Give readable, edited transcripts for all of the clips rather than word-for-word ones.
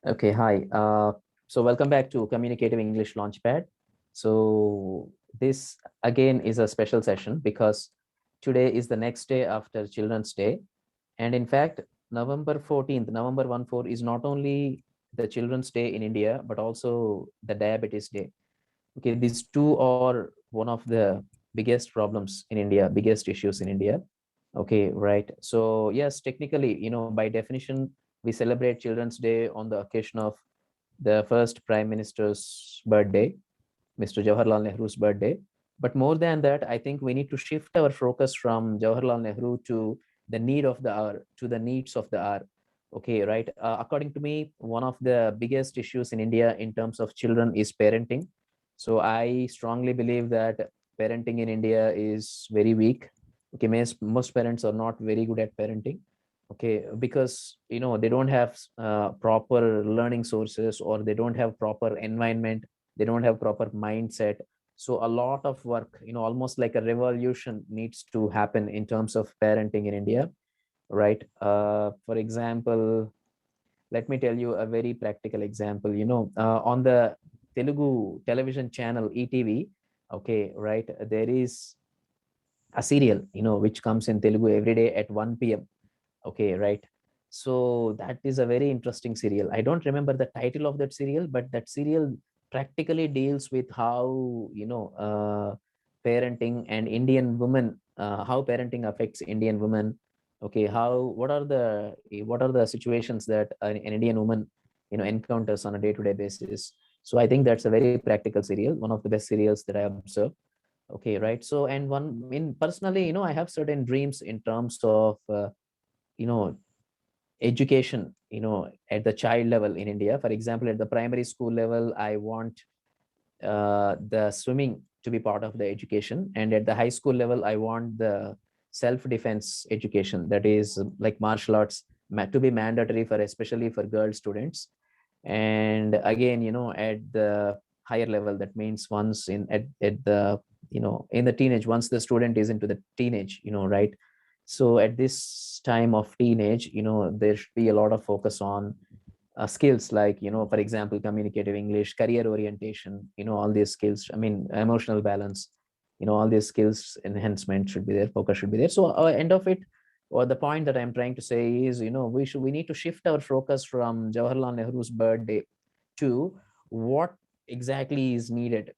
Okay, hi. So welcome back to Communicative English Launchpad. So this again is a special session because today is the next day after Children's Day. And in fact, November 14th, November 14 is not only the Children's Day in India, but also the Diabetes Day. Okay, these two are one of the biggest problems in India, biggest issues in India. Okay, right. So yes, technically, by definition, we celebrate Children's Day on the occasion of the first Prime Minister's birthday, Mr. Jawaharlal Nehru's birthday. But more than that, I think we need to shift our focus from Jawaharlal Nehru to the need of the hour, to the needs of the hour. Okay, right. According to me, one of the biggest issues in India in terms of children is parenting. So I strongly believe that parenting in India is very weak. Okay, most parents are not very good at parenting. Okay, because they don't have proper learning sources, or they don't have proper environment, they don't have proper mindset. So a lot of work, almost like a revolution needs to happen in terms of parenting in India, right? For example, let me tell you a very practical example. On the Telugu television channel ETV, okay, right, there is a serial which comes in Telugu every day at 1 p.m. Okay, right. So that is a very interesting serial. I don't remember the title of that serial, but that serial practically deals with how parenting and Indian women, how parenting affects Indian women. Okay, how what are the situations that an Indian woman encounters on a day-to-day basis. So I think that's a very practical serial, one of the best serials that I observed. Okay, right. So, and one in personally, I have certain dreams in terms of you know education, at the child level in India. For example, at the primary school level, I want the swimming to be part of the education, and at the high school level, I want the self defense education, that is like martial arts, to be mandatory for especially for girl students. And again, at the higher level, that means once at the in the teenage, once the student is into the teenage, right. So at this time of teenage, there should be a lot of focus on skills like, for example, communicative English, career orientation, all these skills, I mean, emotional balance, all these skills enhancement should be there, focus should be there. So end of it, or the point that I'm trying to say is, we need to shift our focus from Jawaharlal Nehru's birthday to what exactly is needed,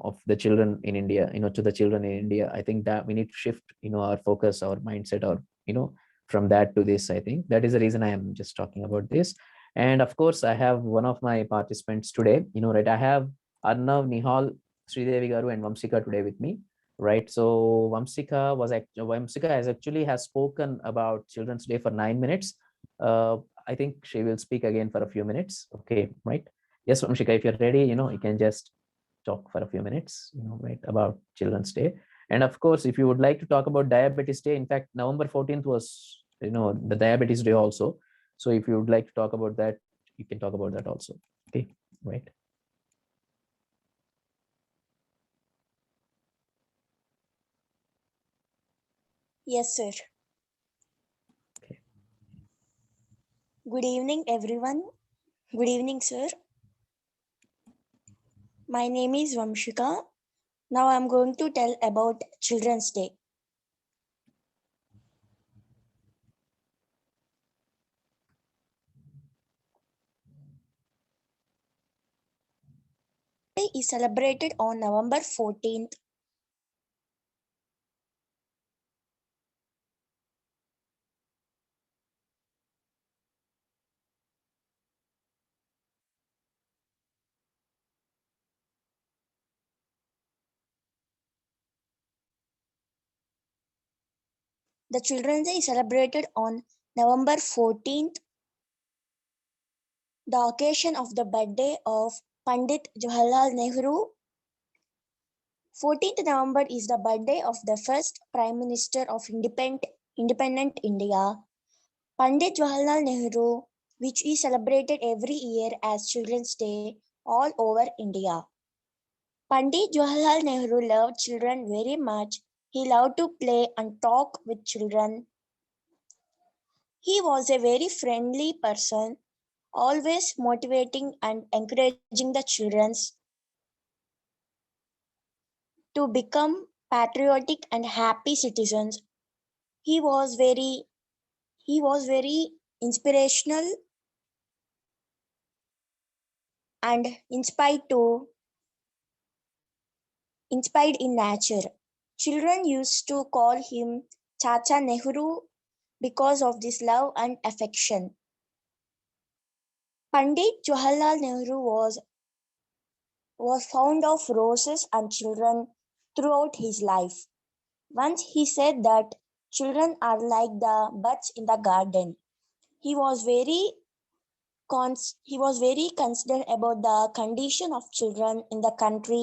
of the children in India, to the children in India. I think that we need to shift, our focus, our mindset, or from that to this. I think that is the reason I am just talking about this. And of course, I have one of my participants today, right. I have Arnav, Nihal, Sridevi Garu, and Vamsika today with me, right. So Vamsika has spoken about Children's Day for 9 minutes. I think she will speak again for a few minutes. Okay, right. Yes, Vamsika, if you're ready, you can just talk for a few minutes, right, about Children's Day. And of course, if you would like to talk about Diabetes Day, in fact, November 14th was, the Diabetes Day also. So if you would like to talk about that, you can talk about that also. Okay, right. Yes, sir. Okay. Good evening, everyone. Good evening, sir. My name is Vamshika. Now I'm going to tell about Children's Day. Day is celebrated on November 14th. The Children's Day is celebrated on November 14th, the occasion of the birthday of Pandit Jawaharlal Nehru. 14th November is the birthday of the first Prime Minister of independent India, Pandit Jawaharlal Nehru, which is celebrated every year as Children's Day all over India. Pandit Jawaharlal Nehru loved children very much. He loved to play and talk with children. He was a very friendly person. always motivating and encouraging the children to become patriotic and happy citizens. He was very he was very inspirational and inspired in nature. Children used to call him Chacha Nehru because of this love and affection. Pandit Jawaharlal Nehru was fond of roses and children throughout his life. Once he said that children are like the buds in the garden. He was very he was very concerned about the condition of children in the country